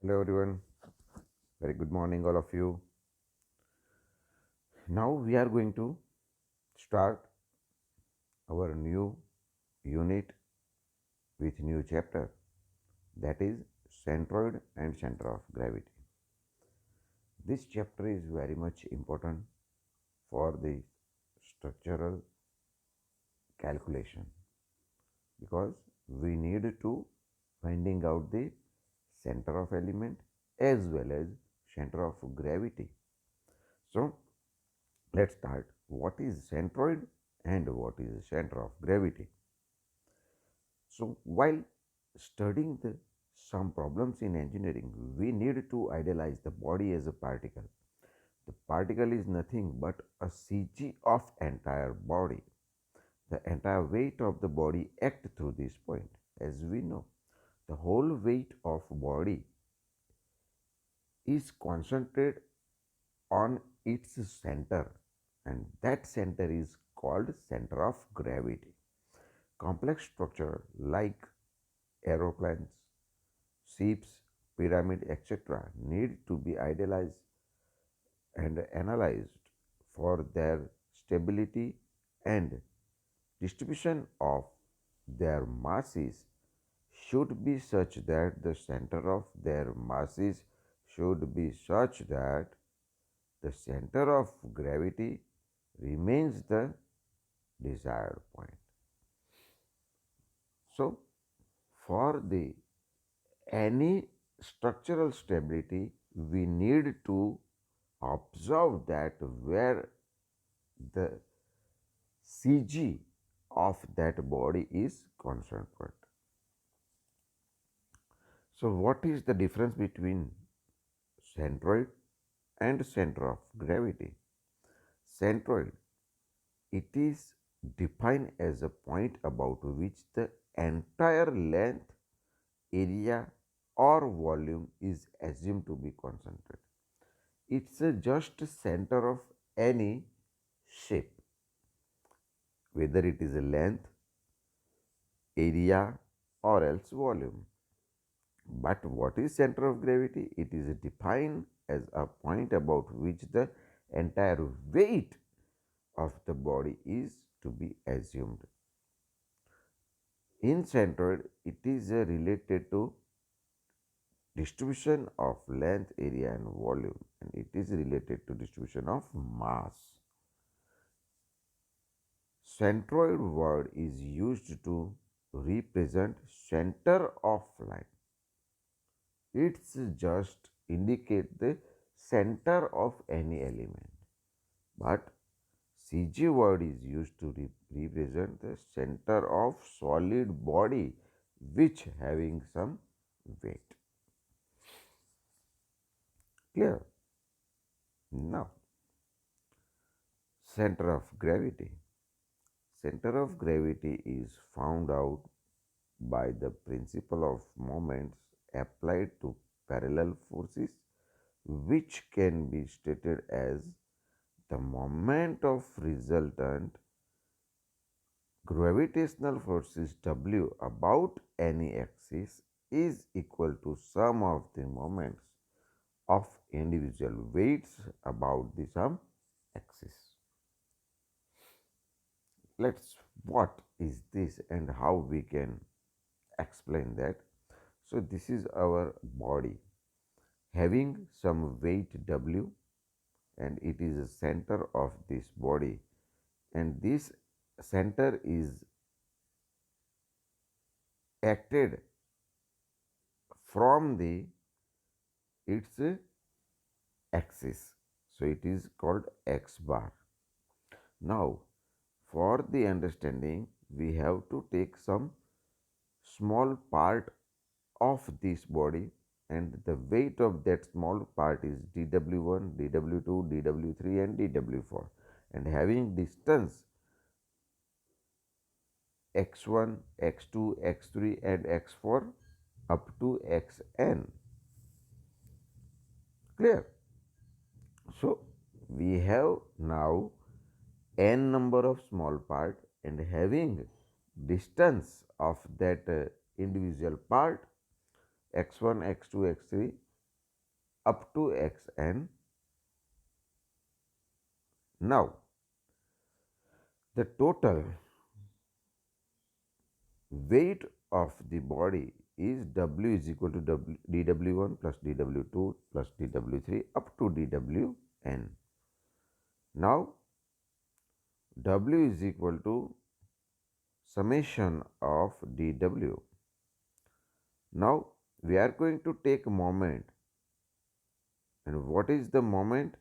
Hello everyone, very good morning all of you. Now we are going to start our new unit with new chapter, that is Centroid and Center of Gravity. This chapter is very much important for the structural calculation because we need to finding out the center of element as well as center of gravity. So let's start. What is centroid and what is center of gravity? So while studying some problems in engineering, we need to idealize the body as a particle. The particle is nothing but a CG of entire body. The entire weight of the body act through this point. As we know, the whole weight of body is concentrated on its center, and that center is called center of gravity. Complex structure like aeroplanes, ships, pyramid, etc. need to be idealized and analyzed for their stability and distribution of their masses should be such that the center of their masses should be such that the center of gravity remains the desired point. So, for the any structural stability, we need to observe that where the CG of that body is concentrated. So, what is the difference between centroid and center of gravity? Centroid, it is defined as a point about which the entire length, area, or volume is assumed to be concentrated. It's a just center of any shape, whether it is a length, area, or else volume. But what is center of gravity? It is defined as a point about which the entire weight of the body is to be assumed. In centroid, it is related to distribution of length, area, and volume, and it is related to distribution of mass. Centroid word is used to represent center of line. It's just indicate the center of any element. But CG word is used to represent the center of solid body which having some weight. Clear? Now, center of gravity. Center of gravity is found out by the principle of moments applied to parallel forces, which can be stated as the moment of resultant gravitational forces W about any axis is equal to sum of the moments of individual weights about the some axis. Let's what is this and how we can explain that. So this is our body having some weight W, and it is the center of this body, and this center is acted from the its axis, so it is called x bar. Now for the understanding, we have to take some small part of this body, and the weight of that small part is dw1, dw2, dw3 and dw4, and having distance x1, x2, x3 and x4 up to xn. Clear? So we have now n number of small part, and having distance of that individual part x1, x2, x3 up to xn. Now, the total weight of the body is W is equal to dW1 plus dW2 plus dW3 up to dWn. Now, W is equal to summation of dW. Now, we are going to take moment, and what is the moment?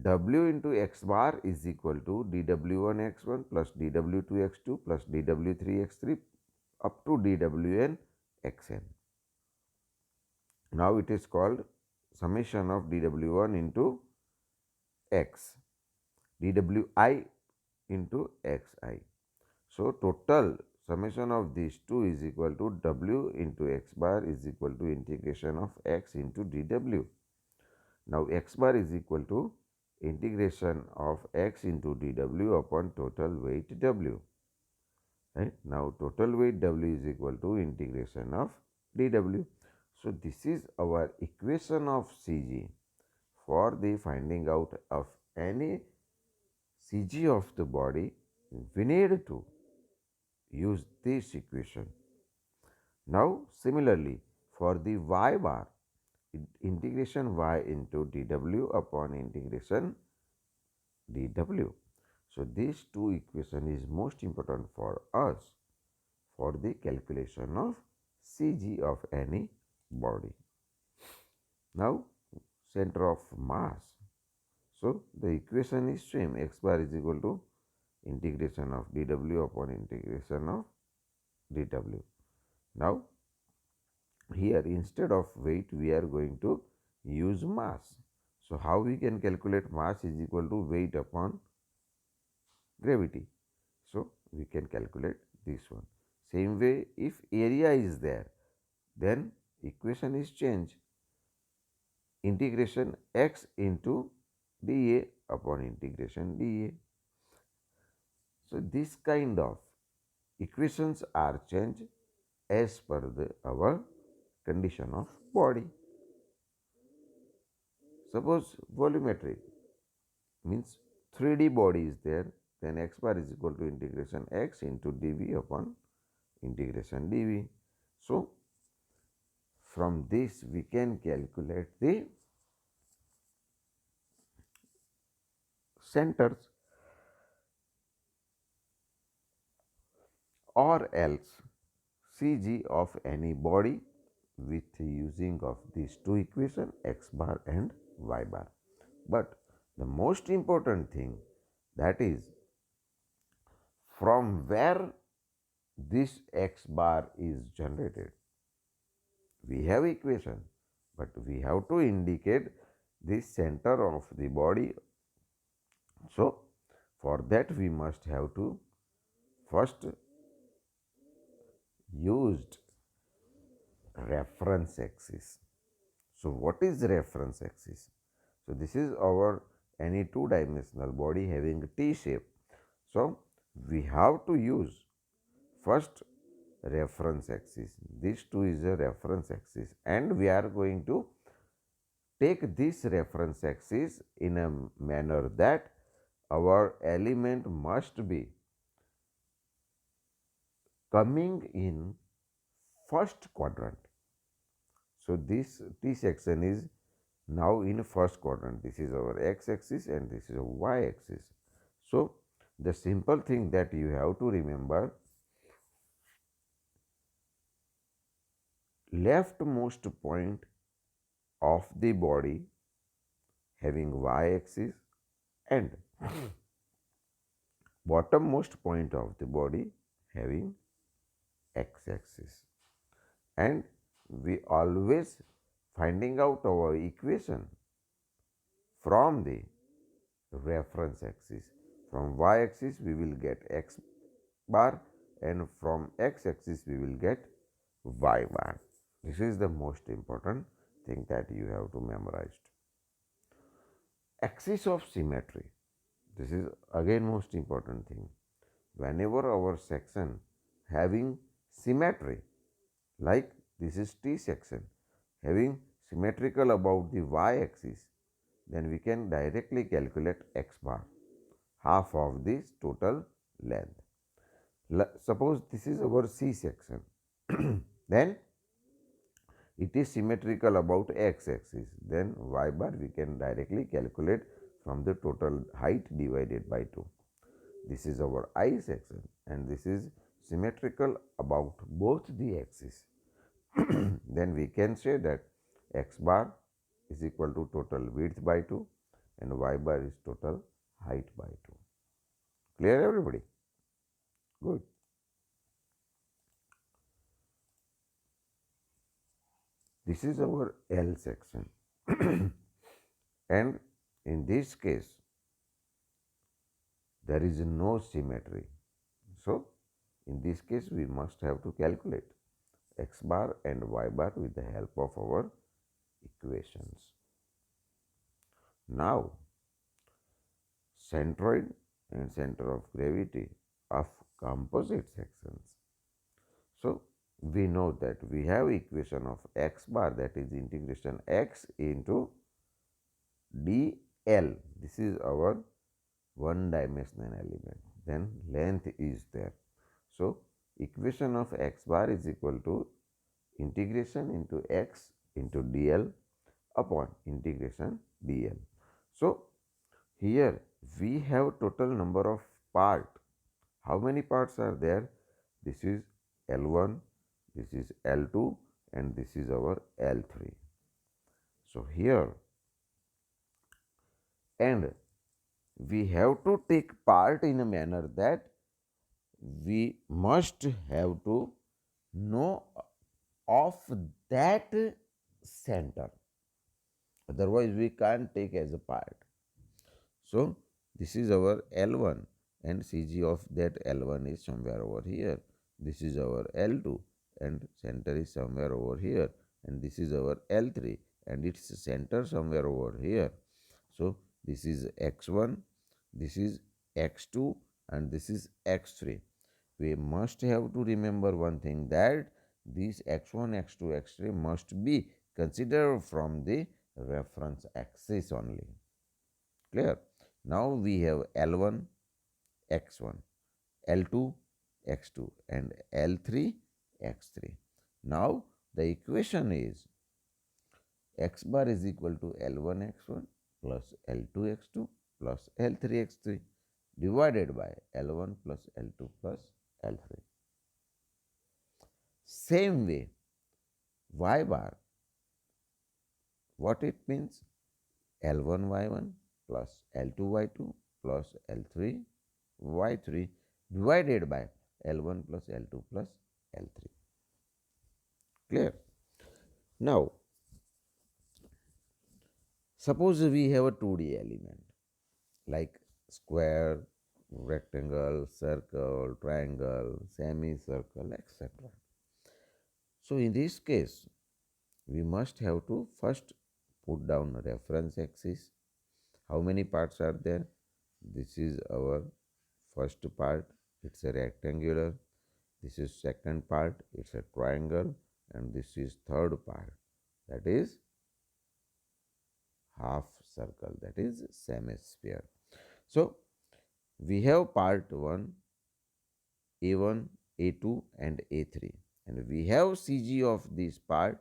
W into x bar is equal to dW1 x1 plus dW2 x2 plus dW3 x3 up to dWn xn. Now it is called summation of dW1 into x, dwi into xi. So total summation of these two is equal to W into x bar is equal to integration of x into dW. Now x bar is equal to integration of x into dW upon total weight W. Right? Now total weight W is equal to integration of dW. So this is our equation of Cg for the finding out of any Cg of the body. We need to use this equation. Now similarly for the y bar, integration y into dW upon integration dW. So these two equation is most important for us for the calculation of Cg of any body. Now center of mass. So the equation is same, x bar is equal to integration of dW upon integration of dW. Now here instead of weight we are going to use mass. So how we can calculate mass is equal to weight upon gravity. So we can calculate this one. Same way, if area is there, then equation is changed. Integration x into dA upon integration dA. So this kind of equations are changed as per our condition of body. Suppose volumetric means 3D body is there, then x bar is equal to integration x into dV upon integration dV. So from this we can calculate the centers, or else Cg of any body with using of these two equations x bar and y bar. But the most important thing, that is from where this x bar is generated. We have equation, but we have to indicate the center of the body. So for that we must have to first used reference axis. So what is reference axis? So this is our any two-dimensional body having T shape. So we have to use first reference axis. This two is a reference axis, and we are going to take this reference axis in a manner that our element must be coming in first quadrant. So this T section is now in first quadrant. This is our x axis and this is a y axis. So the simple thing that you have to remember, leftmost point of the body having y axis and bottommost point of the body having x axis. And we always finding out our equation from the reference axis. From y axis we will get x bar, and from x axis we will get y bar. This is the most important thing that you have to memorize. Axis of symmetry. This is again most important thing. Whenever our section having symmetry, like this is T section having symmetrical about the y-axis, then we can directly calculate x bar, half of this total length. Suppose this is our C section, then it is symmetrical about x-axis, then y bar we can directly calculate from the total height divided by 2. This is our I section and this is symmetrical about both the axes. Then we can say that x bar is equal to total width by 2 and y bar is total height by 2. Clear everybody? Good. This is our L section and in this case there is no symmetry. So, in this case we must have to calculate x bar and y bar with the help of our equations. Now, centroid and center of gravity of composite sections. So, we know that we have equation of x bar, that is integration x into dl. This is our one dimensional element, then length is there. So, equation of x bar is equal to integration into x into dl upon integration dl. So, here we have total number of part. How many parts are there? This is L1, this is L2 and this is our L3. So, here and we have to take part in a manner that we must have to know of that center, otherwise we can't take as a part. So, this is our L1 and CG of that L1 is somewhere over here. This is our L2 and center is somewhere over here, and this is our L3 and its center somewhere over here. So, this is x1, this is x2 and this is x3. We must have to remember one thing, that these x1, x2, x3 must be considered from the reference axis only. Clear? Now we have L1, x1, L2, x2 and L3, x3. Now the equation is x bar is equal to L1, x1 plus L2, x2 plus L3, x3 divided by L1 plus L2 plus L3. Same way, y bar, what it means? L1, y1 plus L2, y2 plus L3, y3 divided by L1 plus L2 plus L3. Clear? Now, suppose we have a 2D element like square, rectangle, circle, triangle, semicircle, etc. So, in this case, we must have to first put down a reference axis. How many parts are there? This is our first part, it's a rectangular. This is second part, it's a triangle, and this is third part, that is half circle, that is semisphere. So, we have part 1, A1, A2 and A3, and we have CG of this part.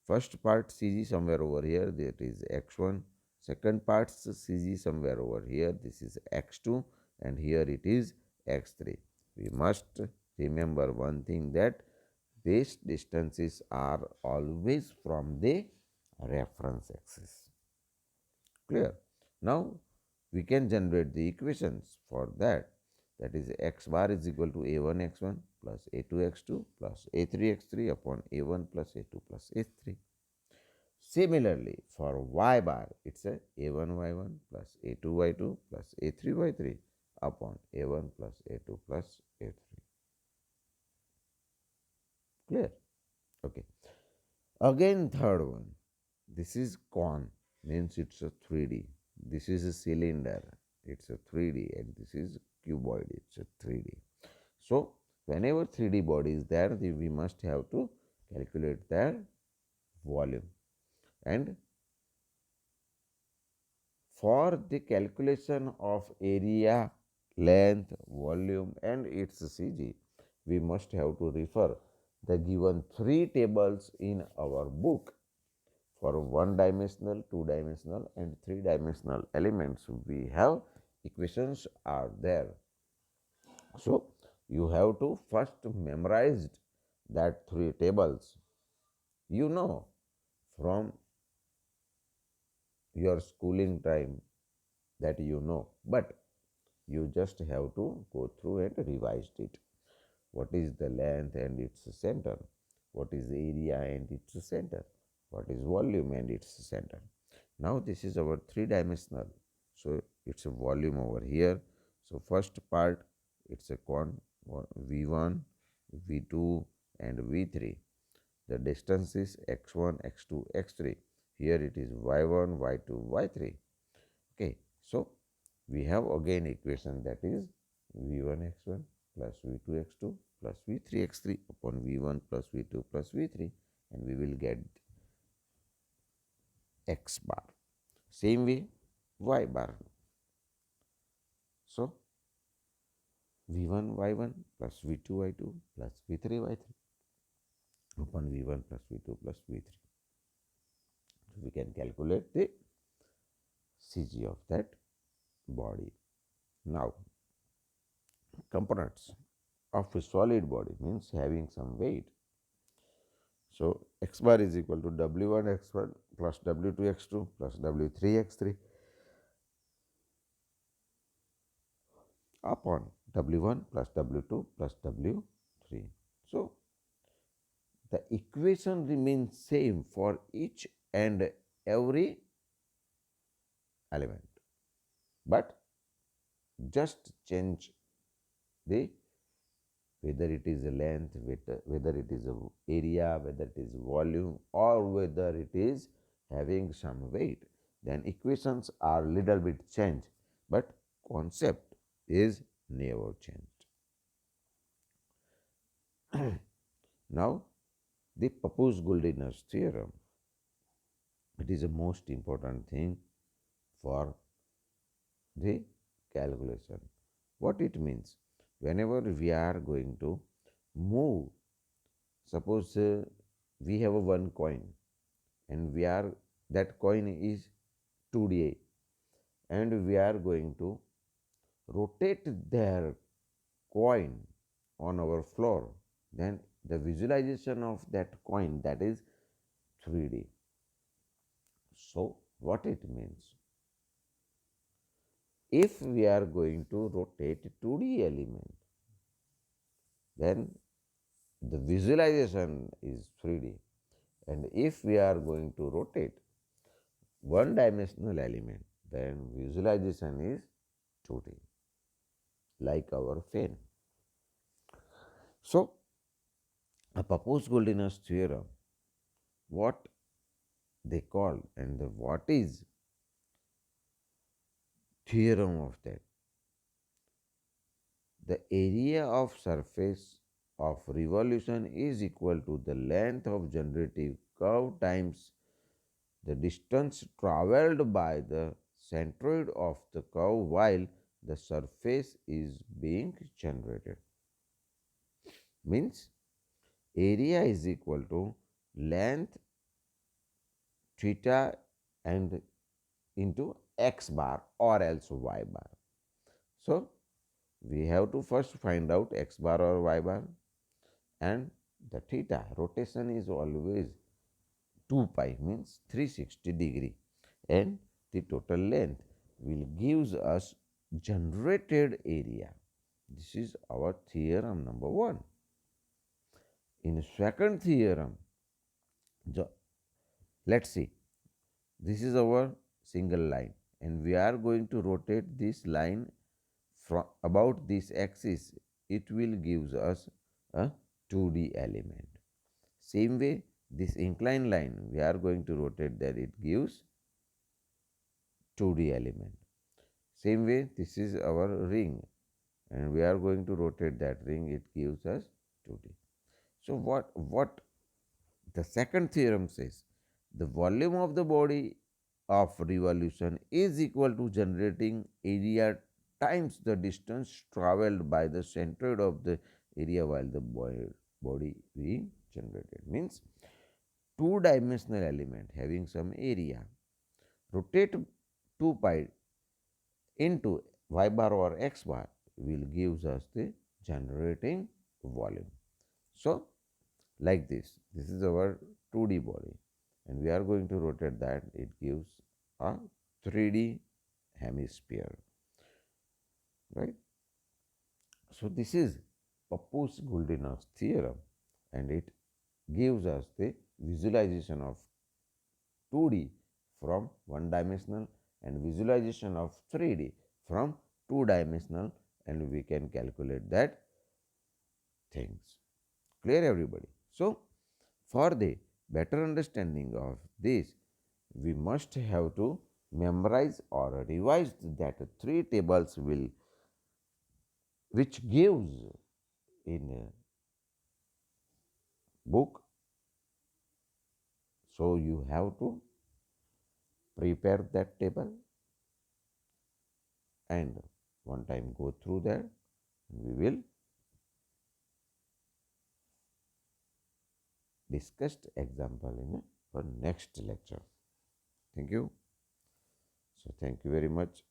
First part CG somewhere over here, that is x1. Second part CG somewhere over here, this is x2 and here it is x3. We must remember one thing, that these distances are always from the reference axis. Clear? Now we can generate the equations for that. That is x bar is equal to a1 x1 plus a2 x2 plus a3 x3 upon a1 plus a2 plus a3. Similarly, for y bar, it's a a1 y1 plus a2 y2 plus a3 y3 upon a1 plus a2 plus a3. Clear? Okay. Again, third one. This is cone, means it's a 3D. This is a cylinder, it's a 3D, and this is cuboid, it's a 3D. So, whenever 3D body is there, we must have to calculate their volume. And for the calculation of area, length, volume and its CG, we must have to refer the given three tables in our book. For one dimensional, two dimensional and three dimensional elements, we have equations are there. So you have to first memorize that three tables. You know from your schooling time that you know, but you just have to go through and revise it. What is the length and its center? What is the area and its center? What is volume and its center? Now this is our three dimensional. So it's a volume over here. So first part, it's a V1, V2 and V3. The distance is x1, x2, x3. Here it is y1, y2, y3. Okay, so we have again equation, that is v1 x1 plus v2 x2 plus v3 x3 upon v1 plus v2 plus v3, and we will get x bar. Same way y bar. So v1 y1 plus v2 y2 plus v3 y3 upon v1 plus v2 plus v3. So we can calculate the CG of that body. Now components of a solid body means having some weight. So x bar is equal to W1 x1 plus W2 x2 plus W3 x3 upon W1 plus W2 plus W3. So the equation remains same for each and every element, but just change the whether it is a length, whether it is a area, whether it is volume, or whether it is having some weight, then equations are little bit changed, but concept is never changed. Now the Pappus-Goldeness theorem, it is the most important thing for the calculation. What it means? Whenever we are going to move, suppose we have a one coin and we are, that coin is 2D and we are going to rotate their coin on our floor, then the visualization of that coin, that is 3D. So what it means? If we are going to rotate 2D element, then the visualization is 3D, and if we are going to rotate one dimensional element, then visualization is 2D, like our fan. So a Pappus-Goldeness theorem, what they call and what is theorem of that? The area of surface of revolution is equal to the length of generative curve times the distance travelled by the centroid of the curve while the surface is being generated. Means area is equal to length theta and into x bar or else y bar. So we have to first find out x bar or y bar, and the theta rotation is always 2 pi, means 360 degree, and the total length will gives us generated area. This is our theorem number 1. In second theorem, let's see, this is our single line and we are going to rotate this line from about this axis. It will gives us a 2D element. Same way, this inclined line we are going to rotate that, it gives 2D element. Same way, this is our ring and we are going to rotate that ring, it gives us 2D. So what the second theorem says, the volume of the body of revolution is equal to generating area times the distance traveled by the centroid of the area while the body being generated. Means two-dimensional element having some area rotate 2 pi into y bar or x bar will gives us the generating volume. So, like this is our 2D body and we are going to rotate that, it gives a 3D hemisphere, right. So, this is Pappus-Goldeness theorem and it gives us the visualization of 2D from one dimensional and visualization of 3D from two dimensional, and we can calculate that things. Clear everybody? So, for the better understanding of this, we must have to memorize or revise that three tables will which gives in a book. So, you have to prepare that table and one time go through that. We will discuss example in our next lecture. Thank you. So, thank you very much.